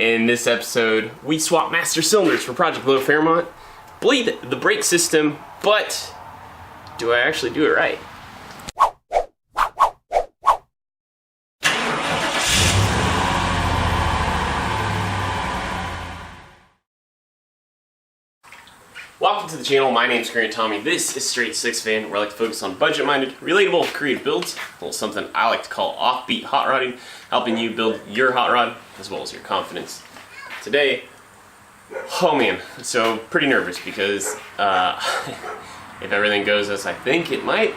In this episode, we swap master cylinders for Project Ford Fairmont, bleed the brake system, but do I actually do it right? Welcome to the channel. My name's Grant Tommy. This is Straight Six Fan, where I like to focus on budget-minded, relatable, creative builds. A little something I like to call offbeat hot rodding, helping you build your hot rod as well as your confidence. Today, oh man, so pretty nervous because if everything goes as I think it might,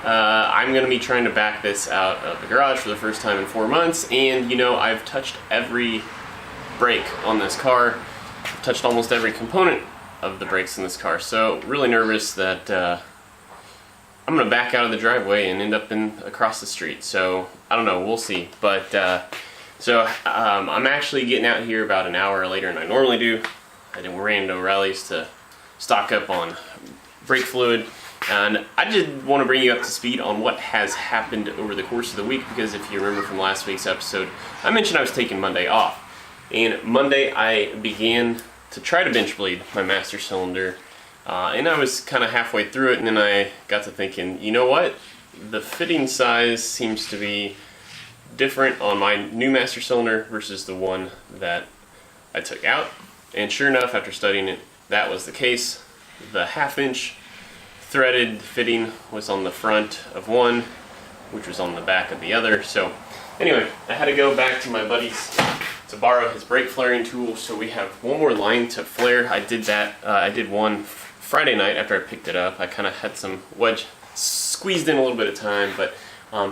I'm going to be trying to back this out of the garage for the first time in 4 months, and you know, I've touched every brake on this car. I've touched almost every component of the brakes in this car, so really nervous that I'm gonna back out of the driveway and end up across the street. So I don't know, we'll see. But I'm actually getting out here about an hour later than I normally do. I ran to O'Reilly's to stock up on brake fluid, and I just want to bring you up to speed on what has happened over the course of the week, because if you remember from last week's episode, I mentioned I was taking Monday off, and Monday I began to try to bench bleed my master cylinder, and I was kind of halfway through it, and then I got to thinking, you know what, the fitting size seems to be different on my new master cylinder versus the one that I took out. And sure enough, after studying it, that was the case. The 1/2 inch threaded fitting was on the front of one, which was on the back of the other. So anyway, I had to go back to my buddy's to borrow his brake flaring tool, so we have one more line to flare. I did that. I did one Friday night after I picked it up. I kind of had some wedge squeezed in a little bit of time, but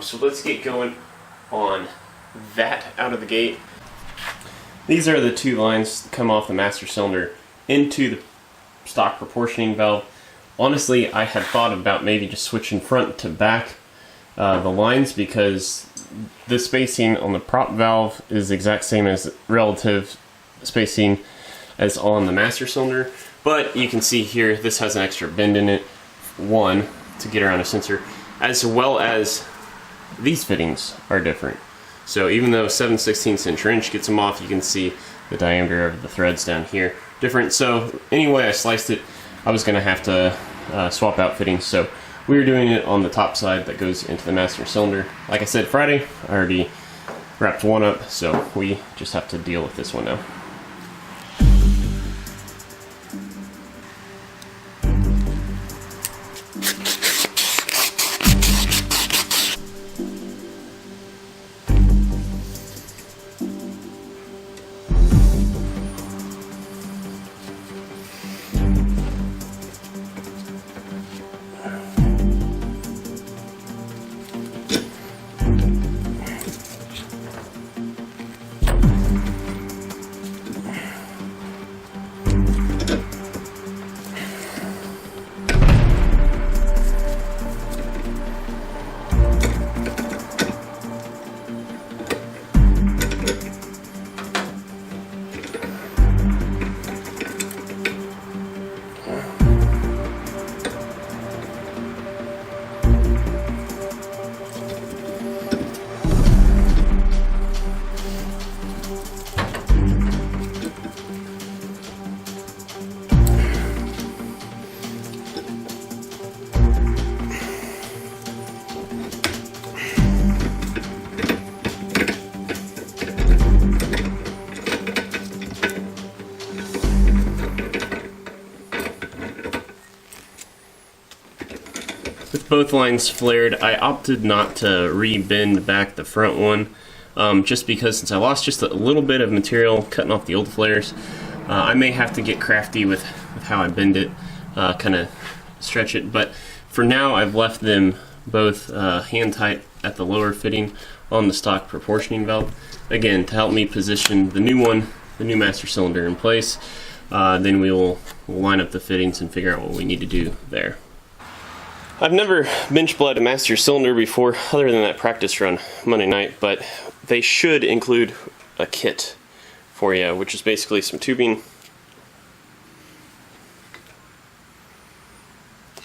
so let's get going on that out of the gate. These are the two lines that come off the master cylinder into the stock proportioning valve. Honestly, I had thought about maybe just switching front to back the lines, because the spacing on the prop valve is the exact same as relative spacing as on the master cylinder. But you can see here, this has an extra bend in it, one, to get around a sensor, as well as these fittings are different. So even though 7/16 inch wrench gets them off, you can see the diameter of the threads down here different. So anyway, I sliced it, I was going to have to swap out fittings. So we were doing it on the top side that goes into the master cylinder. Like I said, Friday, I already wrapped one up, so we just have to deal with this one now. With both lines flared, I opted not to re-bend back the front one, just because since I lost just a little bit of material cutting off the old flares, I may have to get crafty with how I bend it, kind of stretch it. But for now, I've left them both hand tight at the lower fitting on the stock proportioning valve, again to help me position the new one, the new master cylinder, in place. Then we'll line up the fittings and figure out what we need to do there. I've never bench bled a master cylinder before, other than that practice run Monday night, but they should include a kit for you, which is basically some tubing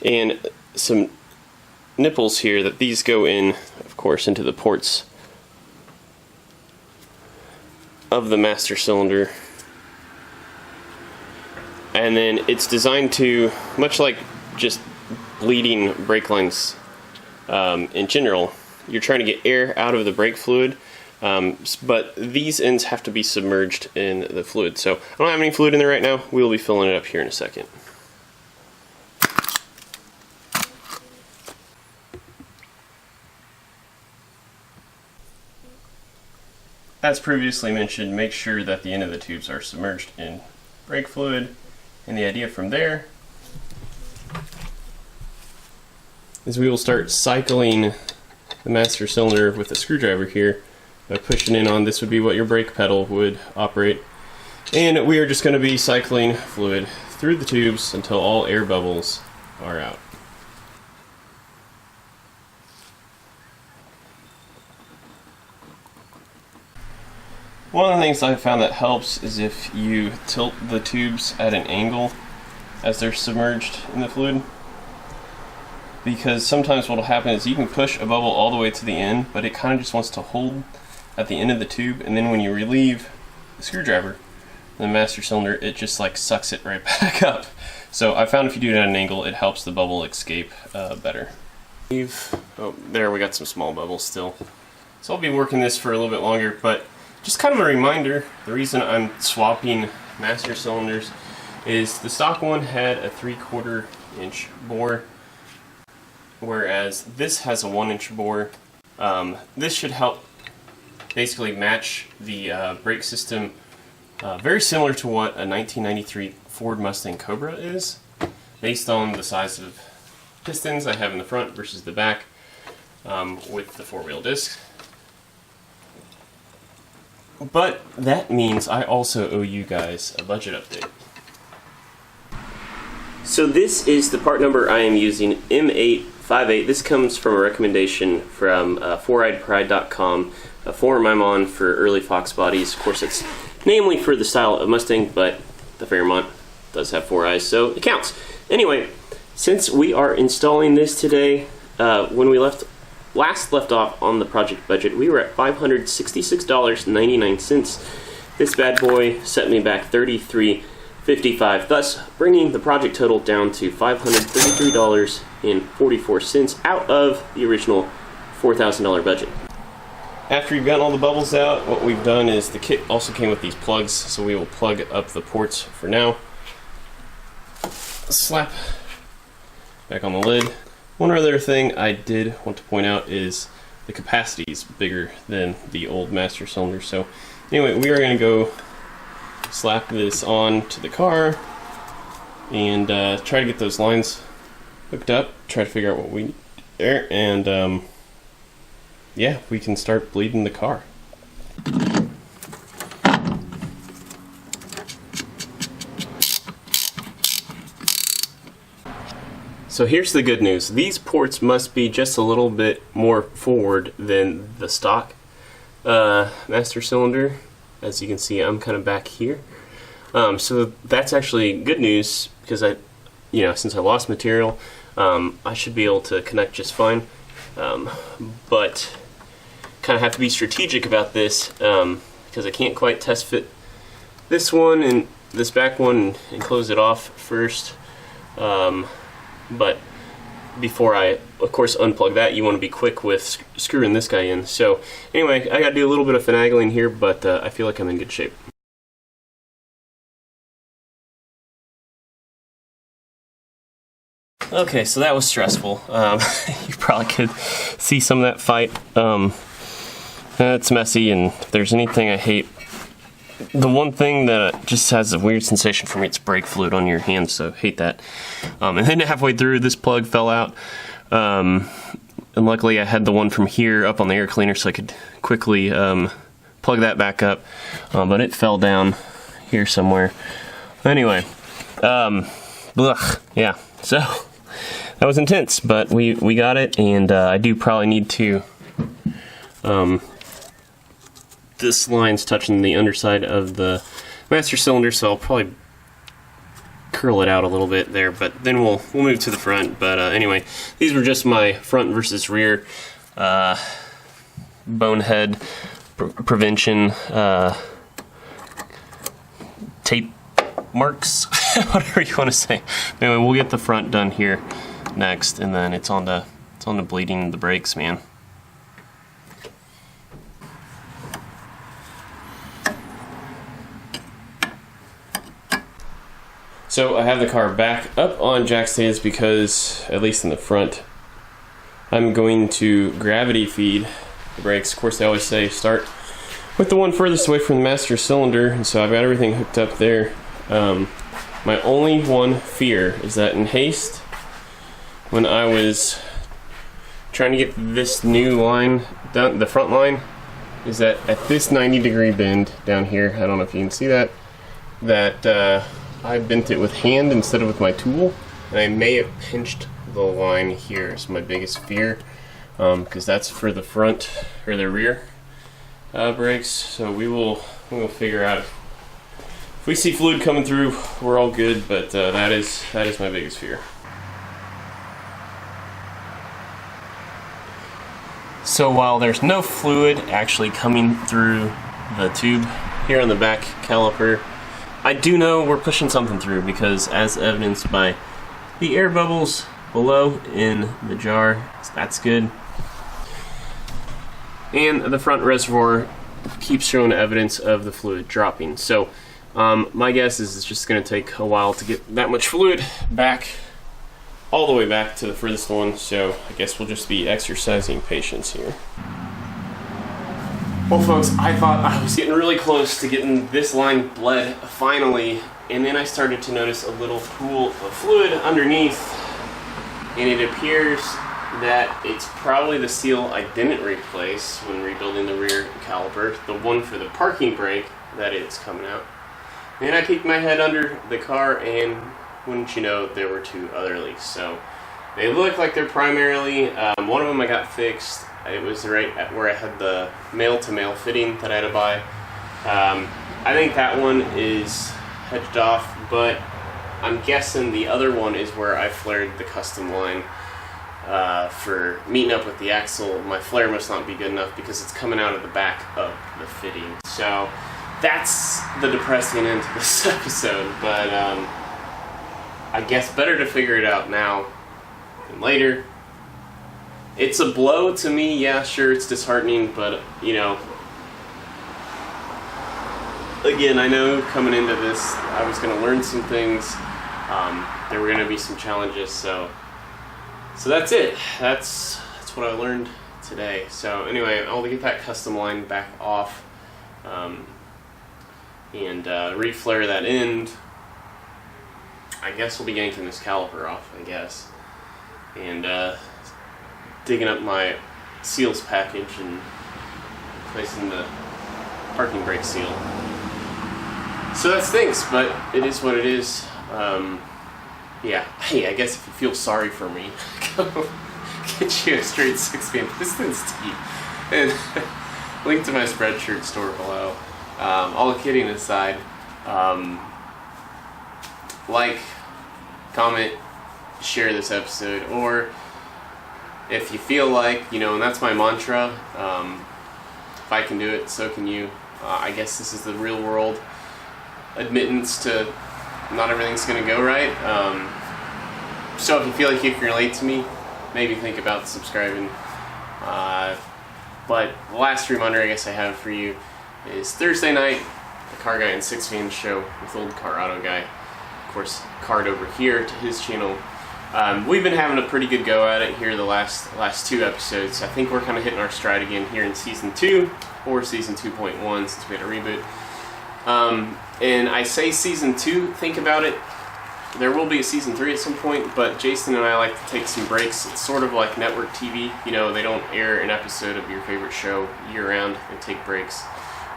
and some nipples here that these go in, of course, into the ports of the master cylinder. And then it's designed to, much like just bleeding brake lines in general, you're trying to get air out of the brake fluid, but these ends have to be submerged in the fluid. So I don't have any fluid in there right now. We'll be filling it up here in a second. As previously mentioned, make sure that the end of the tubes are submerged in brake fluid. And the idea from there is we will start cycling the master cylinder with a screwdriver here by pushing in on this would be what your brake pedal would operate. And we are just going to be cycling fluid through the tubes until all air bubbles are out. One of the things I've found that helps is if you tilt the tubes at an angle as they're submerged in the fluid. Because sometimes what will happen is you can push a bubble all the way to the end, but it kind of just wants to hold at the end of the tube, and then when you relieve the screwdriver, the master cylinder, it just like sucks it right back up. So I found if you do it at an angle, it helps the bubble escape better. Oh, there we got some small bubbles still. So I'll be working this for a little bit longer, but just kind of a reminder, the reason I'm swapping master cylinders is the stock one had a 3/4 inch bore, whereas this has a 1 inch bore. This should help basically match the brake system, very similar to what a 1993 Ford Mustang Cobra is, based on the size of pistons I have in the front versus the back with the 4-wheel discs. But that means I also owe you guys a budget update. So this is the part number I am using, M858. This comes from a recommendation from 4ridepride.com, a forum I'm on for early Fox bodies. Of course, it's namely for the style of Mustang, but the Fairmont does have 4 eyes, so it counts. Anyway, since we are installing this today, when we last left off on the project budget, we were at $566.99. This bad boy set me back $33.55, thus bringing the project total down to $533.44 out of the original $4,000 budget. After you've gotten all the bubbles out, what we've done is the kit also came with these plugs, so we will plug up the ports for now. Slap back on the lid. One other thing I did want to point out is the capacity is bigger than the old master cylinder. So anyway, we are going to go slap this on to the car and try to get those lines hooked up, try to figure out what we need there, and yeah, we can start bleeding the car. So here's the good news. These ports must be just a little bit more forward than the stock master cylinder. As you can see, I'm kind of back here. So that's actually good news because since I lost material, I should be able to connect just fine. But kind of have to be strategic about this because I can't quite test fit this one and this back one and close it off first. But before I, of course, unplug that, you want to be quick with screwing this guy in. So anyway, I got to do a little bit of finagling here, but I feel like I'm in good shape. Okay, so that was stressful. You probably could see some of that fight. It's messy, and if there's anything I hate, the one thing that just has a weird sensation for me, it's brake fluid on your hands, so hate that. And then halfway through, this plug fell out. And luckily I had the one from here up on the air cleaner so I could quickly plug that back up. But it fell down here somewhere. Anyway, yeah, so that was intense, but we got it, and I do probably need to this line's touching the underside of the master cylinder, so I'll probably curl it out a little bit there, but then we'll move to the front. But anyway, these were just my front versus rear bonehead prevention tape marks, whatever you want to say. Anyway, we'll get the front done here next, and then it's on to bleeding the brakes, man. So I have the car back up on jack stands because, at least in the front, I'm going to gravity feed the brakes. Of course, they always say start with the one furthest away from the master cylinder, and so I've got everything hooked up there. My only one fear is that in haste, when I was trying to get this new line down, the front line, is that at this 90-degree bend down here, I don't know if you can see that, I bent it with hand instead of with my tool, and I may have pinched the line here. It's my biggest fear, because that's for the front or the rear brakes. So we'll figure out if we see fluid coming through, we're all good. But that is my biggest fear. So while there's no fluid actually coming through the tube here on the back caliper, I do know we're pushing something through, because as evidenced by the air bubbles below in the jar, that's good. And the front reservoir keeps showing evidence of the fluid dropping. So my guess is it's just going to take a while to get that much fluid back, all the way back to the furthest one. So I guess we'll just be exercising patience here. Well, folks, I thought I was getting really close to getting this line bled finally, and then I started to notice a little pool of fluid underneath, and it appears that it's probably the seal I didn't replace when rebuilding the rear caliper, the one for the parking brake, that it's coming out. And then I peeked my head under the car, and wouldn't you know, there were two other leaks. So they look like they're primarily, one of them I got fixed. It was right at where I had the male-to-male fitting that I had to buy. I think that one is hedged off, but I'm guessing the other one is where I flared the custom line for meeting up with the axle. My flare must not be good enough because it's coming out of the back of the fitting. So that's the depressing end to this episode, but I guess better to figure it out now than later. It's a blow to me, yeah, sure, it's disheartening, but, you know, again, I know coming into this, I was going to learn some things, there were going to be some challenges, so that's it. That's what I learned today. So anyway, I'll get that custom line back off, and reflare that end. I guess we'll be yanking this caliper off, I guess, and digging up my seals package and placing the parking brake seal. So that stinks, but it is what it is. Yeah, hey, I guess if you feel sorry for me, go get you a straight 6-fan Pistons tee, and link to my Spreadshirt store below. All kidding aside, like, comment, share this episode, or if you feel like, you know, and that's my mantra, if I can do it, so can you. I guess this is the real world admittance to not everything's going to go right. So if you feel like you can relate to me, maybe think about subscribing. But the last reminder I guess I have for you is Thursday night, the Car Guy and 6-fan show with Old Car Auto Guy. Of course, card over here to his channel. We've been having a pretty good go at it here the last two episodes. I think we're kind of hitting our stride again here in Season 2, or Season 2.1 since we had a reboot. And I say Season 2, think about it. There will be a Season 3 at some point, but Jason and I like to take some breaks. It's sort of like network TV. You know, they don't air an episode of your favorite show year-round and take breaks.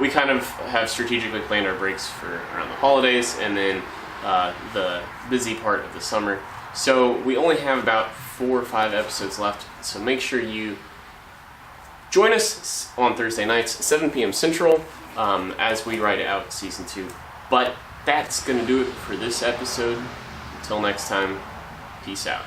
We kind of have strategically planned our breaks for around the holidays and then the busy part of the summer. So we only have about 4 or 5 episodes left, so make sure you join us on Thursday nights, 7 p.m. Central, as we write out Season 2. But that's going to do it for this episode. Until next time, peace out.